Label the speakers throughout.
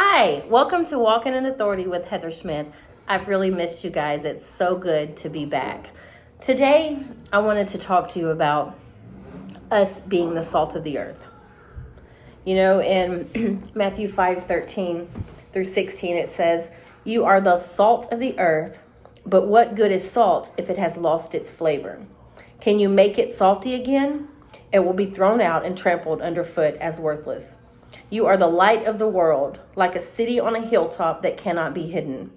Speaker 1: Hi, welcome to Walking in Authority with Heather Smith. I've really missed you guys. It's so good to be back. Today, I wanted to talk to you about us being the salt of the earth. You know, in Matthew 5:13 through 16, it says, "You are the salt of the earth, but what good is salt if it has lost its flavor? Can you make it salty again? It will be thrown out and trampled underfoot as worthless. You are the light of the world, like a city on a hilltop that cannot be hidden.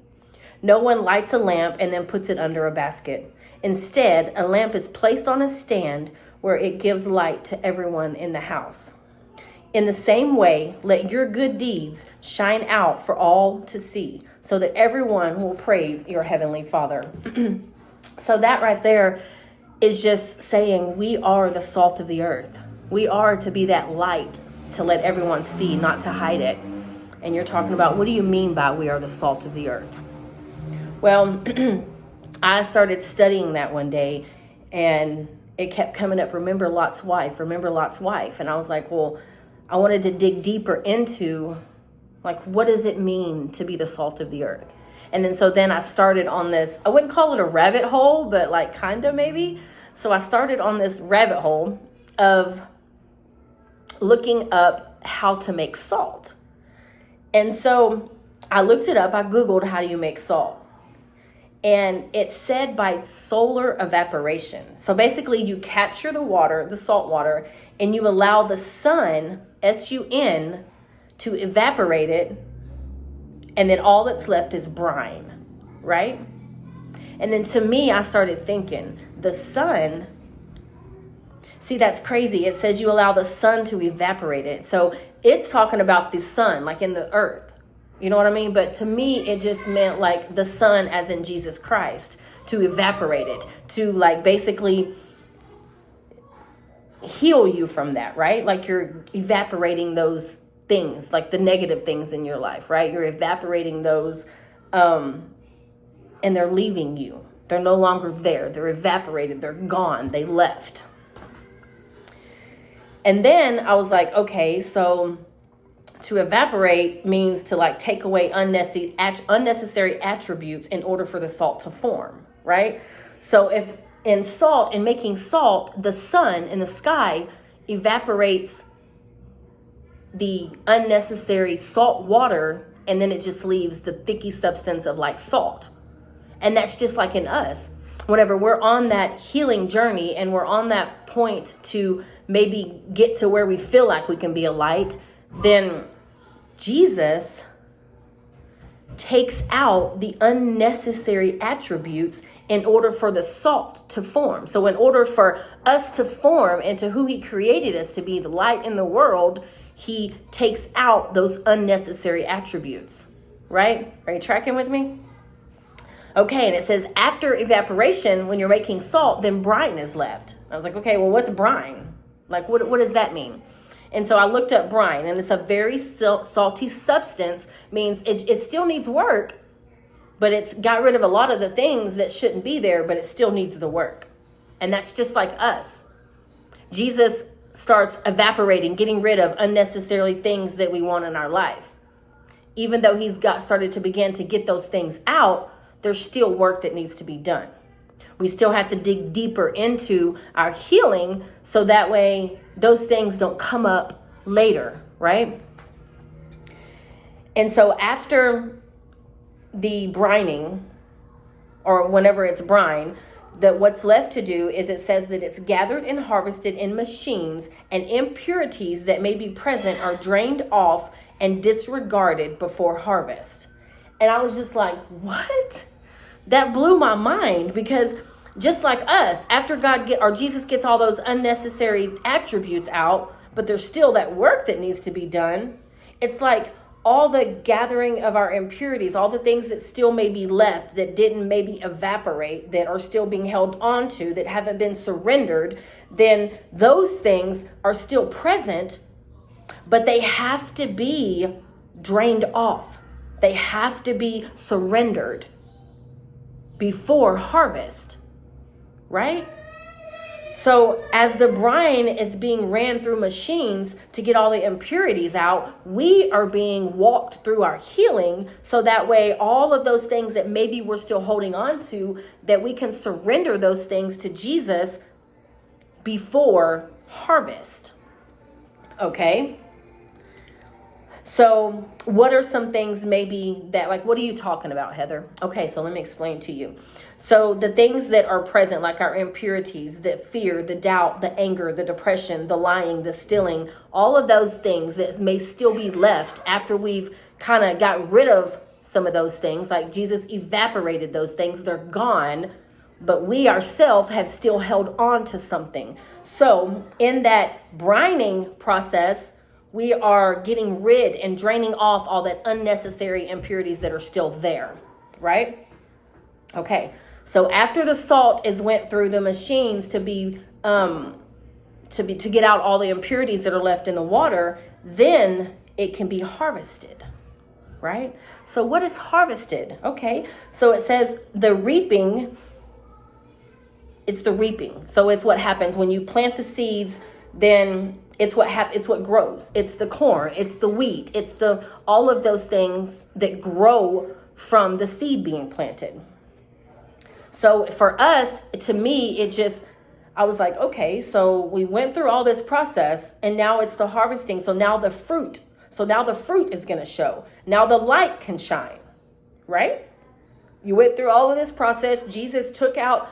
Speaker 1: No one lights a lamp and then puts it under a basket. Instead, a lamp is placed on a stand where it gives light to everyone in the house. In the same way, let your good deeds shine out for all to see, so that everyone will praise your heavenly Father." So that right there is just saying we are the salt of the earth. We are to be that light to let everyone see, not to hide it. And you're talking about, what do you mean by we are the salt of the earth? Well, I started studying that one day, and it kept coming up, remember Lot's wife, remember Lot's wife. And I was like, well, I wanted to dig deeper into, like, what does it mean to be the salt of the earth? And then I started on this, I wouldn't call it a rabbit hole, but like kind of maybe. So I started on this rabbit hole of looking up how to make salt. And so I looked it up. I Googled, how do you make salt? And it said by solar evaporation. So basically you capture the water, the salt water, and you allow the sun, S-U-N, to evaporate it. And then all that's left is brine, right? And then to me, I started thinking, the sun, see, that's crazy. It says you allow the sun to evaporate it. So it's talking about the sun, like in the earth. You know what I mean? But to me, it just meant like the sun as in Jesus Christ, to evaporate it, to like basically heal you from that, right? Like you're evaporating those things, like the negative things in your life, right? You're evaporating those and they're leaving you. They're no longer there. They're evaporated. They're gone. They left. And then I was like, okay, so to evaporate means to like take away unnecessary attributes in order for the salt to form, right? So if in making salt, the sun in the sky evaporates the unnecessary salt water, and then it just leaves the thicky substance of like salt. And that's just like in us. Whenever we're on that healing journey and we're on that point to maybe get to where we feel like we can be a light, then Jesus takes out the unnecessary attributes in order for the salt to form. So in order for us to form into who he created us to be, the light in the world, he takes out those unnecessary attributes, right? Are you tracking with me? Okay, and it says after evaporation, when you're making salt, then brine is left. I was like, okay, well, what's brine? Like, what does that mean? And so I looked up brine, and it's a very salty substance, means it still needs work, but it's got rid of a lot of the things that shouldn't be there, but it still needs the work. And that's just like us. Jesus starts evaporating, getting rid of unnecessarily things that we want in our life. Even though he's started to begin to get those things out, there's still work that needs to be done. We still have to dig deeper into our healing so that way those things don't come up later, right? And so after the brining, or whenever it's brine, that what's left to do is, it says that it's gathered and harvested in machines, and impurities that may be present are drained off and disregarded before harvest. And I was just like, what? That blew my mind, because just like us, after Jesus gets all those unnecessary attributes out, but there's still that work that needs to be done. It's like all the gathering of our impurities, all the things that still may be left, that didn't maybe evaporate, that are still being held onto, that haven't been surrendered, then those things are still present, but they have to be drained off. They have to be surrendered before harvest, right? So as the brine is being ran through machines to get all the impurities out, we are being walked through our healing. So that way, all of those things that maybe we're still holding on to, that we can surrender those things to Jesus before harvest. Okay? So what are some things maybe that, like, what are you talking about, Heather? Okay, so let me explain to you. So the things that are present, like our impurities, the fear, the doubt, the anger, the depression, the lying, the stealing, all of those things that may still be left after we've kind of got rid of some of those things, like Jesus evaporated those things, they're gone, but we ourselves have still held on to something. So in that brining process, we are getting rid and draining off all that unnecessary impurities that are still there, right? Okay, so after the salt is went through the machines to get out all the impurities that are left in the water, then it can be harvested, right? So what is harvested? Okay, so it says the reaping. It's the reaping. So it's what happens when you plant the seeds, then it's what grows. It's the corn, it's the wheat, it's all of those things that grow from the seed being planted. So for us, to me, I was like, okay, so we went through all this process and now it's the harvesting. So now the fruit is going to show. Now the light can shine, right? You went through all of this process. Jesus took out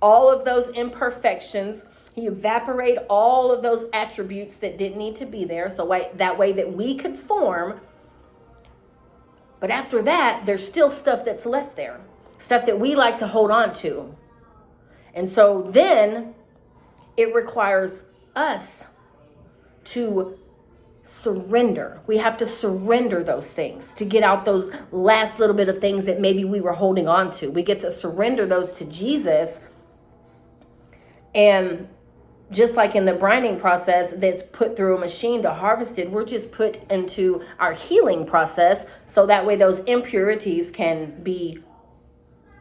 Speaker 1: all of those imperfections. He evaporated all of those attributes that didn't need to be there. So that way that we could form. But after that, there's still stuff that's left there. Stuff that we like to hold on to. And so then it requires us to surrender. We have to surrender those things to get out those last little bit of things that maybe we were holding on to. We get to surrender those to Jesus. And just like in the brining process that's put through a machine to harvest it, we're just put into our healing process. So that way those impurities can be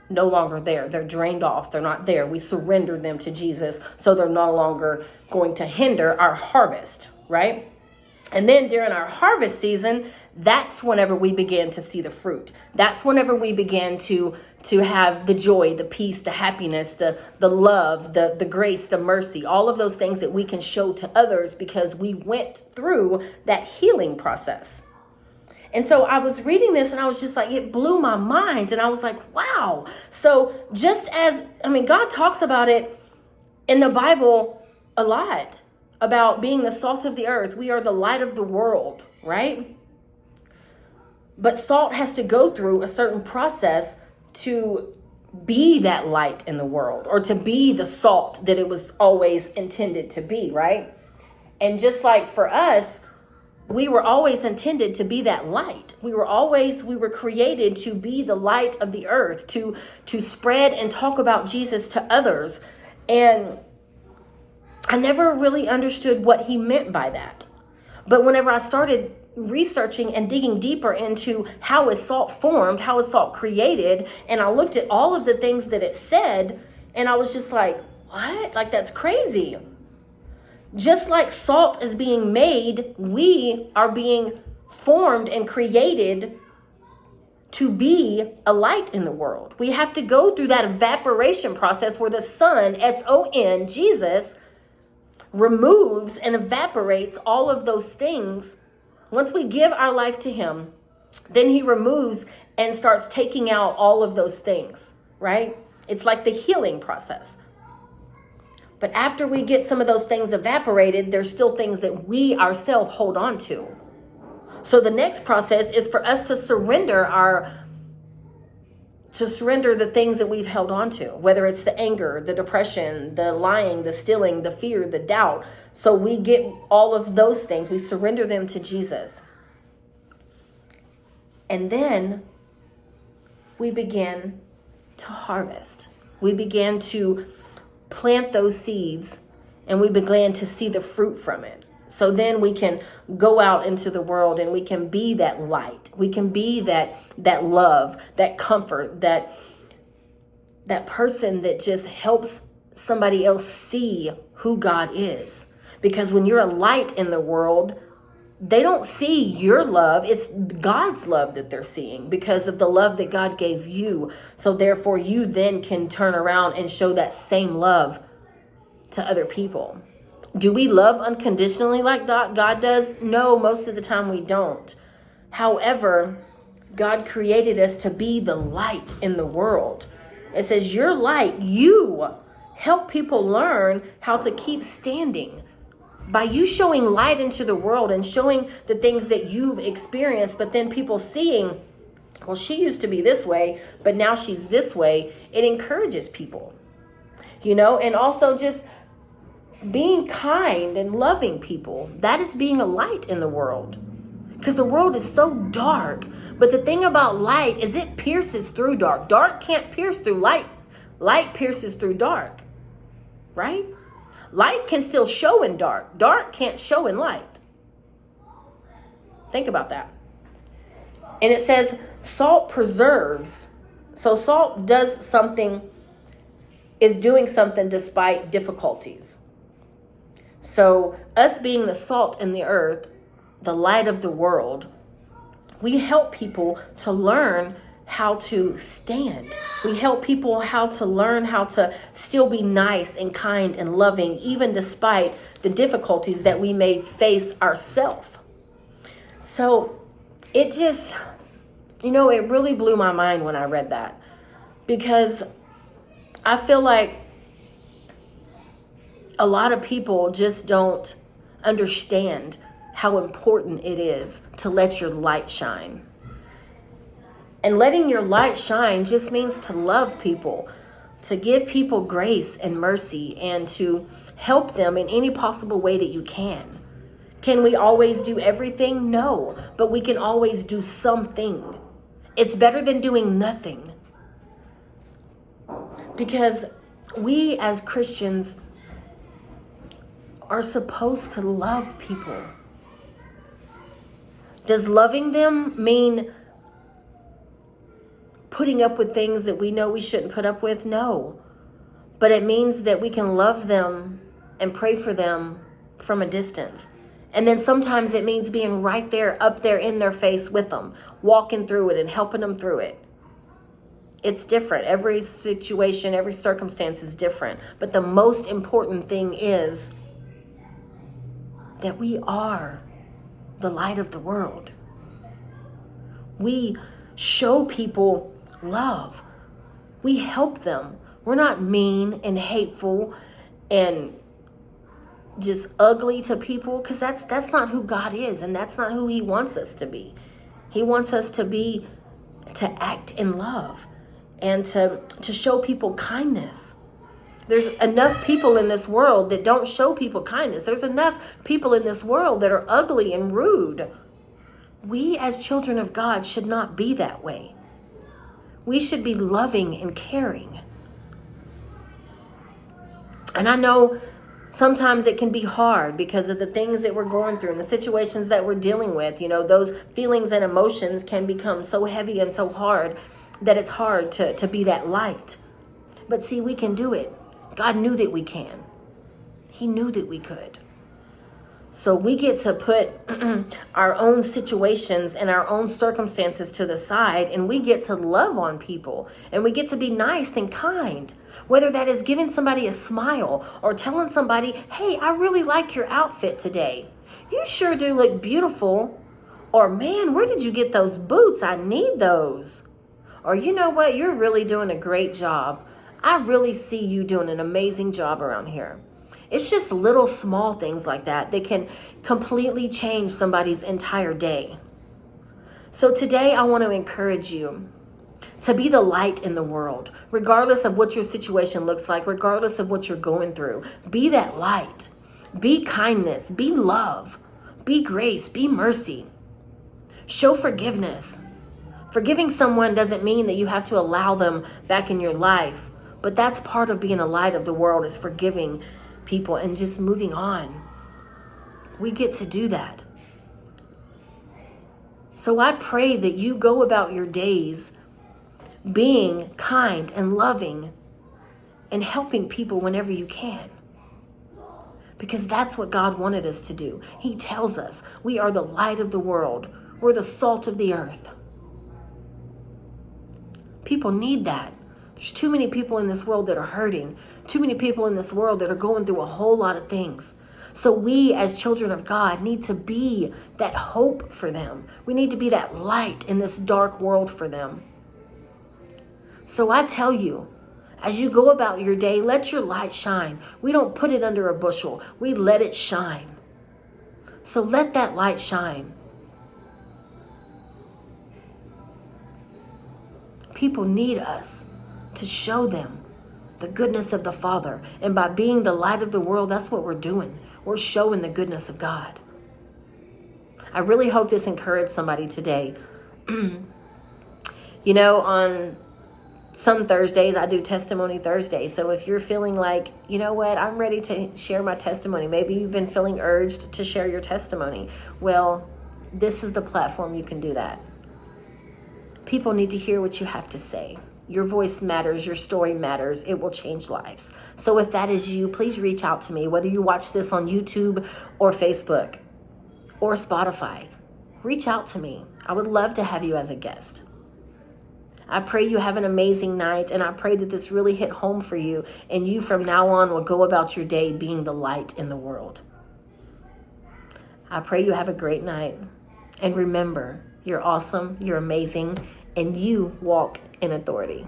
Speaker 1: no longer there. They're drained off. They're not there. We surrender them to Jesus. So they're no longer going to hinder our harvest, right? And then during our harvest season, that's whenever we begin to see the fruit. That's whenever we begin to have the joy, the peace, the happiness, the love, the grace, the mercy, all of those things that we can show to others because we went through that healing process. And so I was reading this and I was just like, it blew my mind. And I was like, wow. So God talks about it in the Bible a lot about being the salt of the earth. We are the light of the world, right? But salt has to go through a certain process to be that light in the world, or to be the salt that it was always intended to be, right? And just like for us, we were always intended to be that light. We were created to be the light of the earth, to spread and talk about Jesus to others. And I never really understood what he meant by that. But whenever I started researching and digging deeper into how is salt formed, how is salt created, and I looked at all of the things that it said, and I was just like, what? Like, that's crazy. Just like salt is being made, we are being formed and created to be a light in the world. We have to go through that evaporation process where the sun, S-O-N, Jesus, removes and evaporates all of those things. Once we give our life to him, then he removes and starts taking out all of those things, right? It's like the healing process. But after we get some of those things evaporated, there's still things that we ourselves hold on to. So the next process is for us to surrender the things that we've held on to, whether it's the anger, the depression, the lying, the stealing, the fear, the doubt. So we get all of those things, we surrender them to Jesus. And then we begin to harvest. We begin to plant those seeds and we began to see the fruit from it. So then we can go out into the world and we can be that light. We can be that love, that comfort, that person that just helps somebody else see who God is. Because when you're a light in the world, they don't see your love. It's God's love that they're seeing because of the love that God gave you. So therefore, you then can turn around and show that same love to other people. Do we love unconditionally like God does? No, most of the time we don't. However, God created us to be the light in the world. It says, your light, you help people learn how to keep standing. By you showing light into the world and showing the things that you've experienced, but then people seeing, well, she used to be this way, but now she's this way, it encourages people, and also just being kind and loving people. That is being a light in the world because the world is so dark. But the thing about light is it pierces through dark. Dark can't pierce through light. Light pierces through dark, right? Light can still show in dark. Dark can't show in light. Think about that. And it says salt preserves. So salt does something, is doing something despite difficulties. So us being the salt in the earth, the light of the world, we help people to learn how to stand. We help people how to learn how to still be nice and kind and loving, even despite the difficulties that we may face ourselves. So it just, it really blew my mind when I read that, because I feel like a lot of people just don't understand how important it is to let your light shine. And letting your light shine just means to love people, to give people grace and mercy, and to help them in any possible way that you can. Can we always do everything? No, but we can always do something. It's better than doing nothing. Because we as Christians are supposed to love people. Does loving them mean putting up with things that we know we shouldn't put up with? No. But it means that we can love them and pray for them from a distance. And then sometimes it means being right there, up there in their face with them, walking through it and helping them through it. It's different. Every situation, every circumstance is different. But the most important thing is that we are the light of the world. We show people love. We help them. We're not mean and hateful and just ugly to people, because that's not who God is, and that's not who he wants us to be. He wants us to act in love and to show people kindness. There's enough people in this world that don't show people kindness. There's enough people in this world that are ugly and rude. We as children of God should not be that way. We should be loving and caring. And I know sometimes it can be hard because of the things that we're going through and the situations that we're dealing with. Those feelings and emotions can become so heavy and so hard that it's hard to be that light. But see, we can do it. God knew that we can. He knew that we could. So we get to put our own situations and our own circumstances to the side, and we get to love on people, and we get to be nice and kind. Whether that is giving somebody a smile or telling somebody, hey, I really like your outfit today. You sure do look beautiful. Or, man, where did you get those boots? I need those. Or, you know what? You're really doing a great job. I really see you doing an amazing job around here. It's just little small things like that that can completely change somebody's entire day. So today I want to encourage you to be the light in the world, regardless of what your situation looks like, regardless of what you're going through. Be that light. Be kindness. Be love. Be grace. Be mercy. Show forgiveness. Forgiving someone doesn't mean that you have to allow them back in your life, but that's part of being a light of the world, is forgiving people and just moving on. We get to do that. So I pray that you go about your days being kind and loving and helping people whenever you can. Because that's what God wanted us to do. He tells us we are the light of the world. We're the salt of the earth. People need that. There's too many people in this world that are hurting. Too many people in this world that are going through a whole lot of things. So we as children of God need to be that hope for them. We need to be that light in this dark world for them. So I tell you, as you go about your day, let your light shine. We don't put it under a bushel. We let it shine. So let that light shine. People need us to show them the goodness of the Father. And by being the light of the world, that's what we're doing. We're showing the goodness of God. I really hope this encouraged somebody today. You know, on some Thursdays, I do Testimony Thursday. So if you're feeling like, you know what, I'm ready to share my testimony. Maybe you've been feeling urged to share your testimony. Well, this is the platform you can do that. People need to hear what you have to say. Your voice matters. Your story matters. It will change lives. So if that is you, please reach out to me, whether you watch this on YouTube or Facebook or Spotify. Reach out to me. I would love to have you as a guest. I pray you have an amazing night, and I pray that this really hit home for you, and you from now on will go about your day being the light in the world. I pray you have a great night, and remember, you're awesome, you're amazing, and you walk in authority.